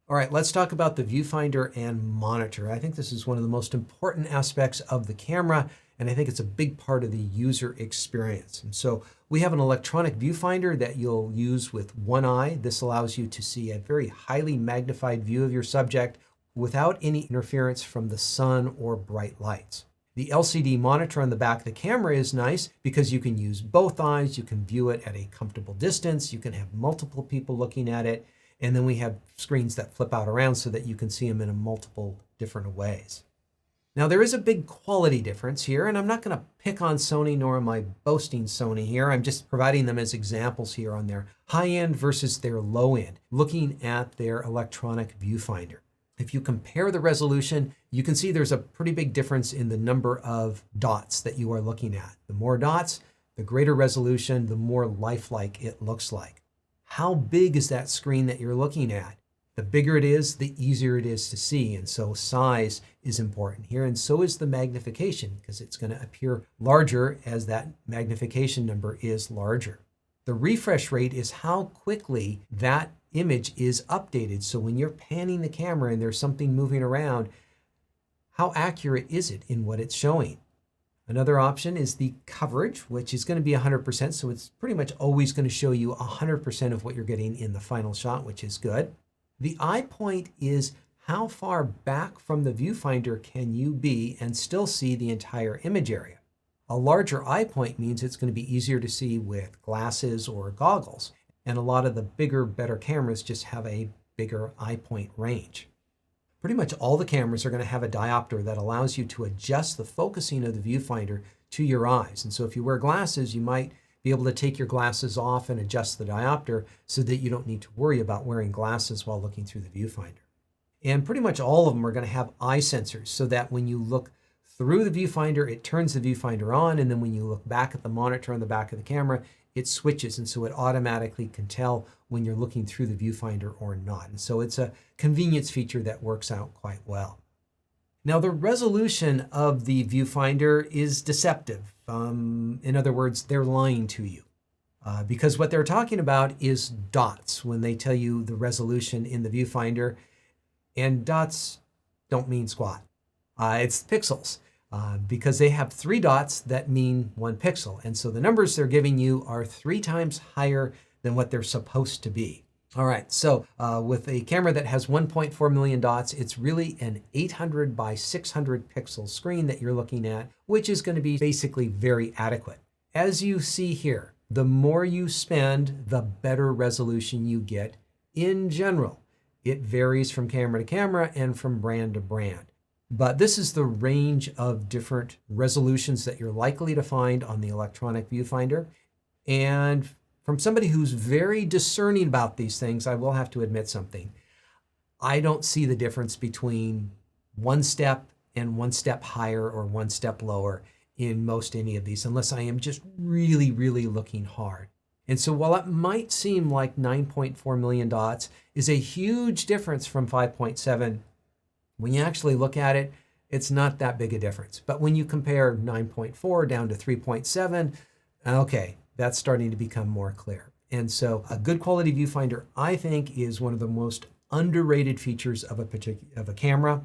All right, let's talk about the viewfinder and monitor. I think this is one of the most important aspects of the camera, and I think it's a big part of the user experience. And so we have an electronic viewfinder that you'll use with one eye. This allows you to see a very highly magnified view of your subject without any interference from the sun or bright lights. The LCD monitor on the back of the camera is nice because you can use both eyes, you can view it at a comfortable distance, you can have multiple people looking at it, and then we have screens that flip out around so that you can see them in multiple different ways. Now there is a big quality difference here, and I'm not going to pick on Sony, nor am I boasting Sony here. I'm just providing them as examples here on their high end versus their low end, looking at their electronic viewfinder. If you compare the resolution, you can see there's a pretty big difference in the number of dots that you are looking at. The more dots, the greater resolution, the more lifelike it looks like. How big is that screen that you're looking at? The bigger it is, the easier it is to see. And so size is important here. And so is the magnification, because it's going to appear larger as that magnification number is larger. The refresh rate is how quickly that image is updated. So when you're panning the camera and there's something moving around, how accurate is it in what it's showing? Another option is the coverage, which is going to be 100%. So it's pretty much always going to show you 100% of what you're getting in the final shot, which is good. The eye point is how far back from the viewfinder can you be and still see the entire image area. A larger eye point means it's going to be easier to see with glasses or goggles. And a lot of the bigger, better cameras just have a bigger eye point range. Pretty much all the cameras are going to have a diopter that allows you to adjust the focusing of the viewfinder to your eyes. And so if you wear glasses, you might be able to take your glasses off and adjust the diopter so that you don't need to worry about wearing glasses while looking through the viewfinder. And pretty much all of them are going to have eye sensors so that when you look through the viewfinder, it turns the viewfinder on, and then when you look back at the monitor on the back of the camera, it switches, and so it automatically can tell when you're looking through the viewfinder or not. And so it's a convenience feature that works out quite well. Now, the resolution of the viewfinder is deceptive. In other words, they're lying to you. Because what they're talking about is dots when they tell you the resolution in the viewfinder, and dots don't mean squat. It's pixels, because they have 3 dots that mean 1 pixel. And so the numbers they're giving you are 3 times higher than what they're supposed to be. All right, so with a camera that has 1.4 million dots, it's really an 800 by 600 pixel screen that you're looking at, which is going to be basically very adequate. As you see here, the more you spend, the better resolution you get in general. It varies from camera to camera and from brand to brand. But this is the range of different resolutions that you're likely to find on the electronic viewfinder. And from somebody who's very discerning about these things, I will have to admit something. I don't see the difference between 1 step and 1 step higher or 1 step lower in most any of these, unless I am just really, really looking hard. And so while it might seem like 9.4 million dots is a huge difference from 5.7, when you actually look at it, it's not that big a difference. But when you compare 9.4 down to 3.7, okay, that's starting to become more clear. And so a good quality viewfinder, I think, is one of the most underrated features of a camera.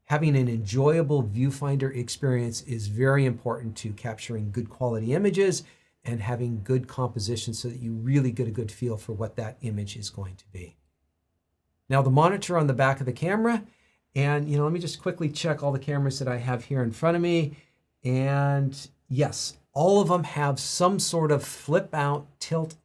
Having an enjoyable viewfinder experience is very important to capturing good quality images and having good composition so that you really get a good feel for what that image is going to be. Now, the monitor on the back of the camera, and let me just quickly check all the cameras that I have here in front of me. And yes, all of them have some sort of flip out tilt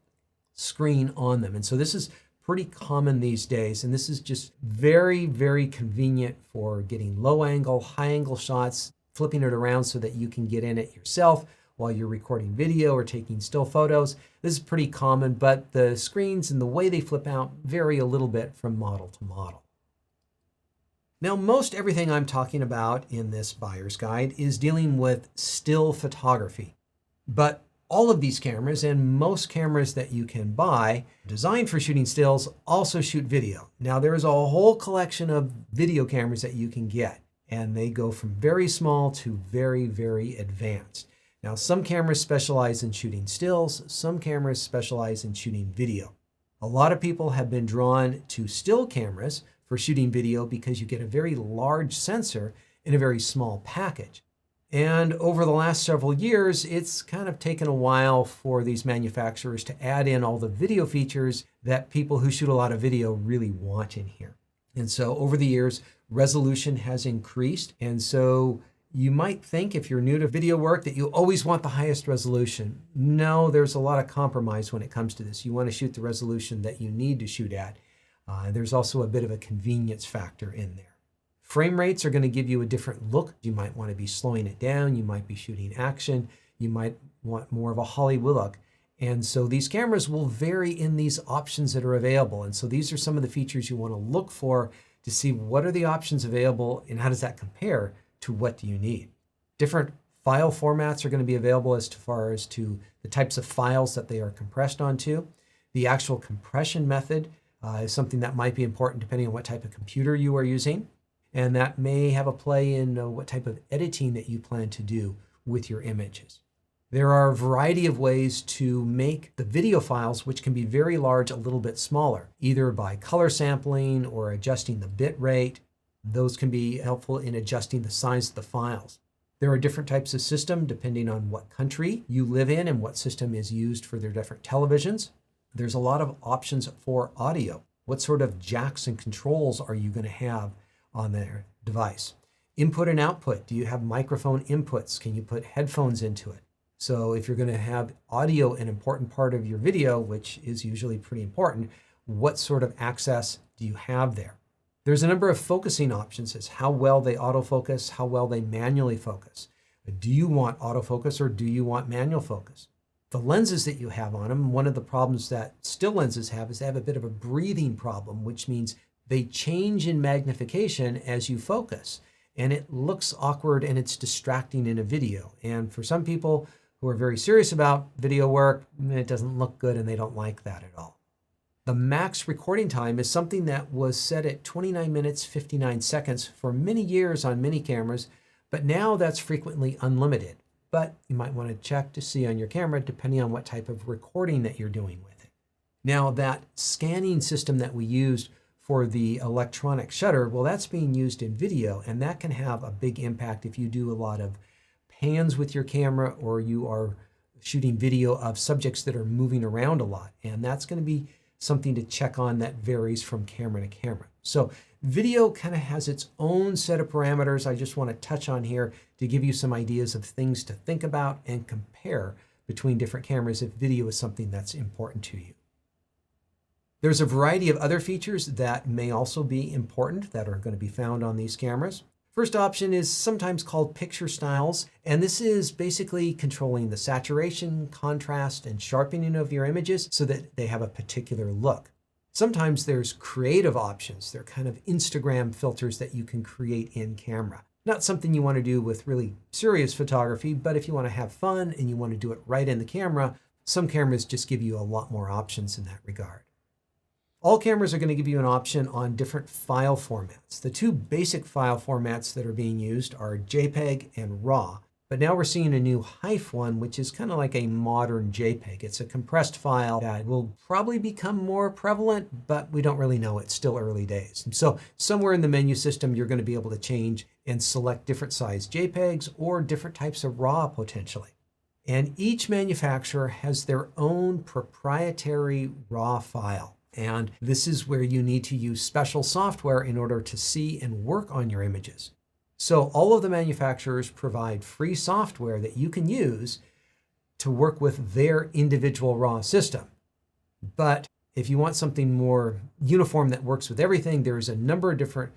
screen on them. And so this is pretty common these days, and this is just very, very convenient for getting low angle, high angle shots, flipping it around so that you can get in it yourself while you're recording video or taking still photos. This is pretty common, but the screens and the way they flip out vary a little bit from model to model. Now, most everything I'm talking about in this buyer's guide is dealing with still photography, but all of these cameras and most cameras that you can buy designed for shooting stills also shoot video. Now, there is a whole collection of video cameras that you can get, and they go from very small to very, very advanced. Now, some cameras specialize in shooting stills, some cameras specialize in shooting video. A lot of people have been drawn to still cameras for shooting video because you get a very large sensor in a very small package. And over the last several years, it's kind of taken a while for these manufacturers to add in all the video features that people who shoot a lot of video really want in here. And so over the years, resolution has increased. And so you might think, if you're new to video work, that you always want the highest resolution. No, there's a lot of compromise when it comes to this. You want to shoot the resolution that you need to shoot at. There's also a bit of a convenience factor in there. Frame rates are going to give you a different look. You might want to be slowing it down. You might be shooting action. You might want more of a Hollywood look. And so these cameras will vary in these options that are available. And so these are some of the features you want to look for to see what are the options available and how does that compare to what do you need. Different file formats are going to be available as far as to the types of files that they are compressed onto. The actual compression method is something that might be important depending on what type of computer you are using. And that may have a play in what type of editing that you plan to do with your images. There are a variety of ways to make the video files, which can be very large, a little bit smaller, either by color sampling or adjusting the bit rate. Those can be helpful in adjusting the size of the files. There are different types of system depending on what country you live in and what system is used for their different televisions. There's a lot of options for audio. What sort of jacks and controls are you going to have on their device? Input and output. Do you have microphone inputs? Can you put headphones into it? So if you're going to have audio an important part of your video, which is usually pretty important, what sort of access do you have there? There's a number of focusing options as how well they autofocus, how well they manually focus. Do you want autofocus or do you want manual focus? The lenses that you have on them, one of the problems that still lenses have is they have a bit of a breathing problem, which means they change in magnification as you focus, and it looks awkward and it's distracting in a video. And for some people who are very serious about video work, it doesn't look good and they don't like that at all. The max recording time is something that was set at 29 minutes, 59 seconds for many years on many cameras, but now that's frequently unlimited. But you might want to check to see on your camera depending on what type of recording that you're doing with it. Now that scanning system that we used for the electronic shutter, well, that's being used in video, and that can have a big impact if you do a lot of pans with your camera or you are shooting video of subjects that are moving around a lot. And that's going to be something to check on that varies from camera to camera. So video kind of has its own set of parameters I just want to touch on here to give you some ideas of things to think about and compare between different cameras if video is something that's important to you. There's a variety of other features that may also be important that are going to be found on these cameras. First option is sometimes called picture styles, and this is basically controlling the saturation, contrast, and sharpening of your images so that they have a particular look. Sometimes there's creative options. They're kind of Instagram filters that you can create in camera. Not something you want to do with really serious photography, but if you want to have fun and you want to do it right in the camera, some cameras just give you a lot more options in that regard. All cameras are going to give you an option on different file formats. The two basic file formats that are being used are JPEG and RAW, but now we're seeing a new HEIF one, which is kind of like a modern JPEG. It's a compressed file that will probably become more prevalent, but we don't really know. It's still early days. And so somewhere in the menu system, you're going to be able to change and select different size JPEGs or different types of RAW potentially. And each manufacturer has their own proprietary RAW file. And this is where you need to use special software in order to see and work on your images. So all of the manufacturers provide free software that you can use to work with their individual RAW system. But if you want something more uniform that works with everything, there's a number of different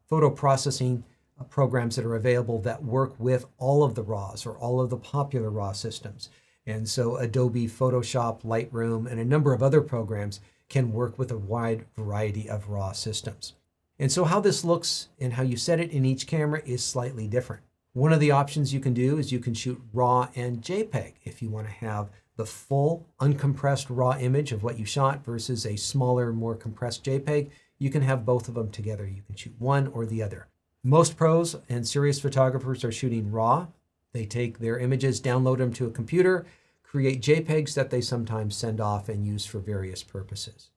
photo processing programs that are available that work with all of the RAWs or all of the popular RAW systems. And so Adobe, Photoshop, Lightroom, and a number of other programs can work with a wide variety of RAW systems. And so how this looks and how you set it in each camera is slightly different. One of the options you can do is you can shoot RAW and JPEG if you want to have the full uncompressed RAW image of what you shot versus a smaller, more compressed JPEG. You can have both of them together. You can shoot one or the other. Most pros and serious photographers are shooting RAW. They take their images, download them to a computer, create JPEGs that they sometimes send off and use for various purposes.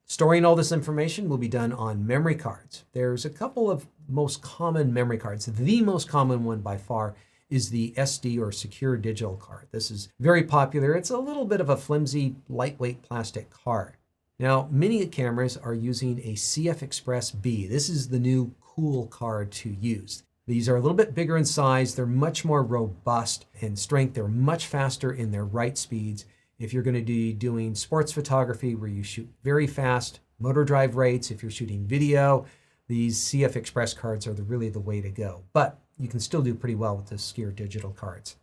Storing all this information will be done on memory cards. There's a couple of most common memory cards. The most common one by far is the SD or secure digital card. This is very popular. It's a little bit of a flimsy, lightweight plastic card. Now, many cameras are using a CF Express B. This is the new cool card to use. These are a little bit bigger in size. They're much more robust in strength. They're much faster in their write speeds. If you're going to be doing sports photography where you shoot very fast motor drive rates, if you're shooting video, these CF Express cards are really the way to go. But you can still do pretty well with the secure digital cards.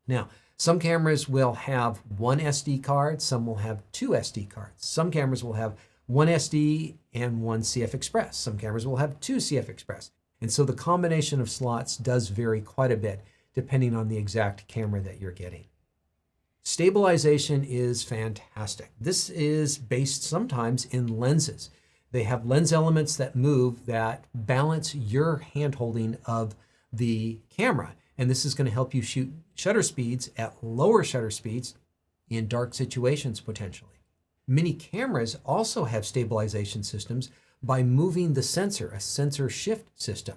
Now, some cameras will have one SD card, some will have two SD cards. Some cameras will have one SD and one CF Express. Some cameras will have two CF Express. And so the combination of slots does vary quite a bit depending on the exact camera that you're getting. Stabilization is fantastic. This is based sometimes in lenses. They have lens elements that move that balance your hand-holding of the camera. And this is going to help you shoot shutter speeds at lower shutter speeds in dark situations potentially. Many cameras also have stabilization systems by moving the sensor, a sensor shift system.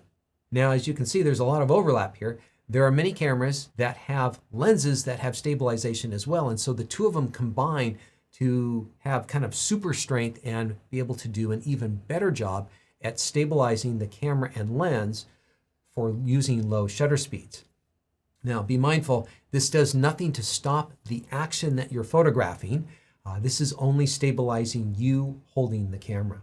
Now, as you can see, there's a lot of overlap here. There are many cameras that have lenses that have stabilization as well. And so the two of them combine to have kind of super strength and be able to do an even better job at stabilizing the camera and lens for using low shutter speeds. Now, be mindful, this does nothing to stop the action that you're photographing. This is only stabilizing you holding the camera.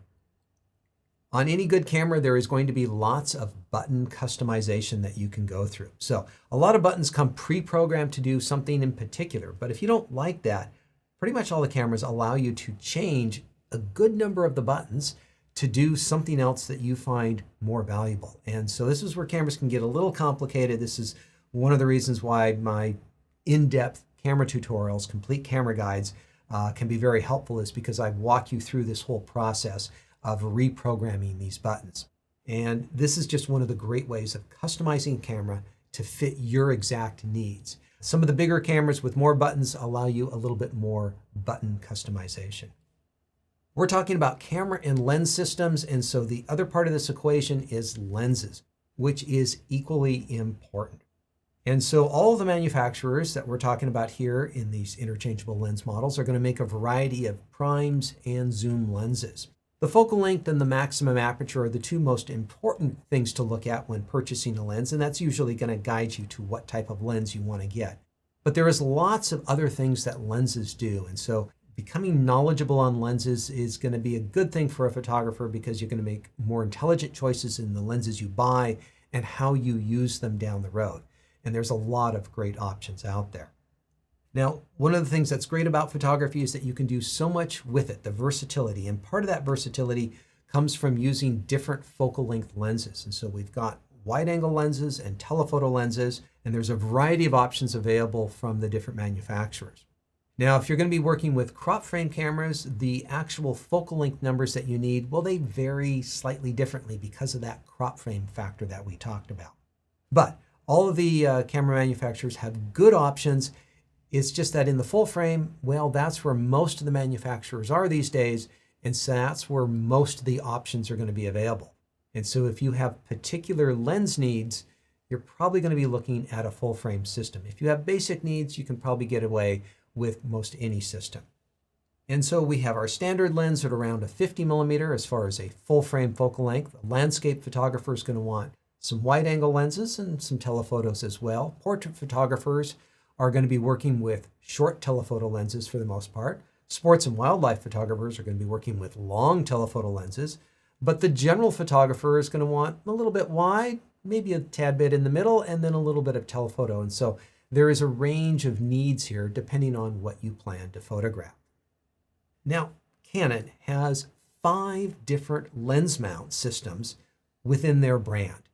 On any good camera, there is going to be lots of button customization that you can go through. So a lot of buttons come pre-programmed to do something in particular, but if you don't like that, pretty much all the cameras allow you to change a good number of the buttons to do something else that you find more valuable. And so this is where cameras can get a little complicated. This is one of the reasons why my in-depth camera tutorials, complete camera guides can be very helpful, is because I walk you through this whole process of reprogramming these buttons. And this is just one of the great ways of customizing a camera to fit your exact needs. Some of the bigger cameras with more buttons allow you a little bit more button customization. We're talking about camera and lens systems, and so the other part of this equation is lenses, which is equally important. And so all of the manufacturers that we're talking about here in these interchangeable lens models are going to make a variety of primes and zoom lenses. The focal length and the maximum aperture are the two most important things to look at when purchasing a lens, and that's usually going to guide you to what type of lens you want to get. But there is lots of other things that lenses do, and so becoming knowledgeable on lenses is going to be a good thing for a photographer, because you're going to make more intelligent choices in the lenses you buy and how you use them down the road. And there's a lot of great options out there. Now, one of the things that's great about photography is that you can do so much with it, the versatility. And part of that versatility comes from using different focal length lenses. And so we've got wide angle lenses and telephoto lenses, and there's a variety of options available from the different manufacturers. Now, if you're going to be working with crop frame cameras, the actual focal length numbers that you need, well, they vary slightly differently because of that crop frame factor that we talked about. But all of the camera manufacturers have good options. It's just that in the full frame, well, that's where most of the manufacturers are these days, and so that's where most of the options are going to be available. And so if you have particular lens needs, you're probably going to be looking at a full frame system. If you have basic needs, you can probably get away with most any system. And so we have our standard lens at around a 50 millimeter as far as a full frame focal length. A landscape photographer is going to want some wide angle lenses and some telephotos as well. Portrait photographers are going to be working with short telephoto lenses for the most part. Sports and wildlife photographers are going to be working with long telephoto lenses. But the general photographer is going to want a little bit wide, maybe a tad bit in the middle, and then a little bit of telephoto. And so there is a range of needs here depending on what you plan to photograph. Now, Canon has 5 different lens mount systems within their brand.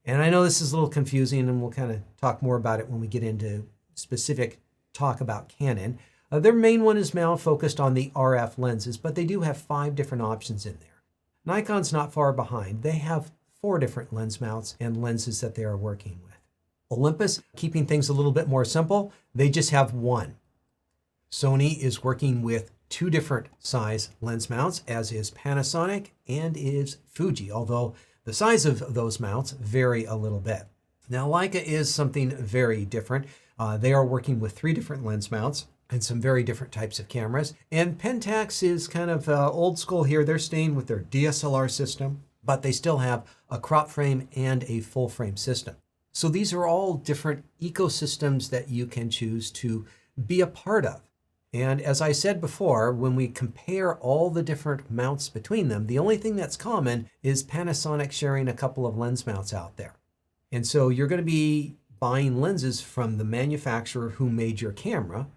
And I know this is a little confusing, and we'll kind of talk more about it when we get into specific talk about Canon. Their main one is now focused on the RF lenses, but they do have 5 different options in there. Nikon's not far behind. They have 4 different lens mounts and lenses that they are working with. Olympus, keeping things a little bit more simple, they just have 1. Sony is working with 2 different size lens mounts, as is Panasonic and is Fuji, although the size of those mounts vary a little bit. Now, Leica is something very different. They are working with 3 different lens mounts and some very different types of cameras. And Pentax is kind of old school here. They're staying with their DSLR system, but they still have a crop frame and a full frame system. So these are all different ecosystems that you can choose to be a part of. And as I said before, when we compare all the different mounts between them, the only thing that's common is Panasonic sharing a couple of lens mounts out there. And so you're going to be buying lenses from the manufacturer who made your camera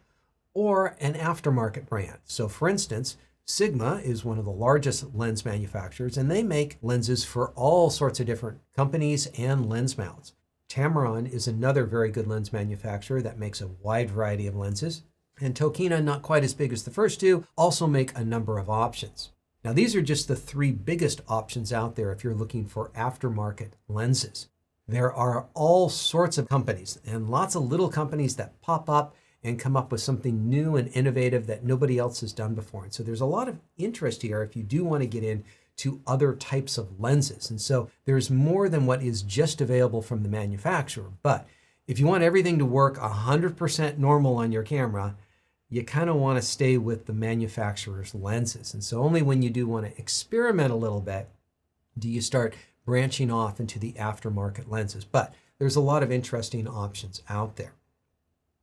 or an aftermarket brand. So for instance, Sigma is one of the largest lens manufacturers, and they make lenses for all sorts of different companies and lens mounts. Tamron is another very good lens manufacturer that makes a wide variety of lenses. And Tokina, not quite as big as the first 2, also make a number of options. Now, these are just the 3 biggest options out there if you're looking for aftermarket lenses. There are all sorts of companies and lots of little companies that pop up and come up with something new and innovative that nobody else has done before. And so there's a lot of interest here if you do want to get into other types of lenses. And so there's more than what is just available from the manufacturer. But if you want everything to work 100% normal on your camera, you kind of want to stay with the manufacturer's lenses. And so only when you do want to experiment a little bit do you start branching off into the aftermarket lenses. But there's a lot of interesting options out there.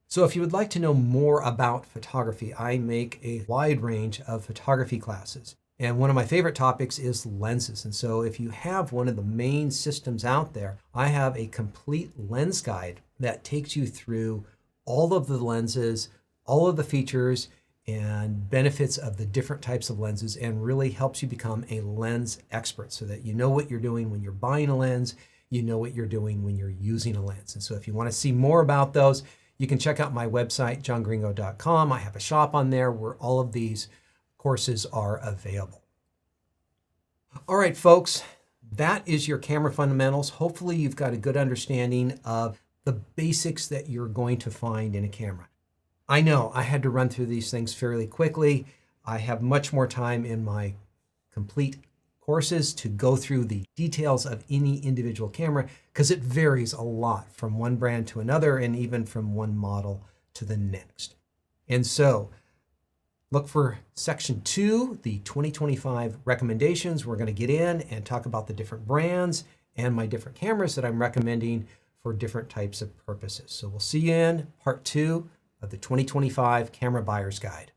So if you would like to know more about photography, I make a wide range of photography classes. And one of my favorite topics is lenses. And so if you have one of the main systems out there, I have a complete lens guide that takes you through all of the lenses, all of the features and benefits of the different types of lenses, and really helps you become a lens expert so that you know what you're doing when you're buying a lens, you know what you're doing when you're using a lens. And so if you want to see more about those, You can check out my website, johngringo.com. I have a shop on there where all of these courses are available. All right, folks, that is your camera fundamentals. Hopefully you've got a good understanding of the basics that you're going to find in a camera. I know I had to run through these things fairly quickly. I have much more time in my complete courses to go through the details of any individual camera because it varies a lot from one brand to another and even from one model to the next. And so look for section 2, the 2025 recommendations. We're going to get in and talk about the different brands and my different cameras that I'm recommending for different types of purposes. So we'll see you in part 2 of the 2025 Camera Buyer's Guide.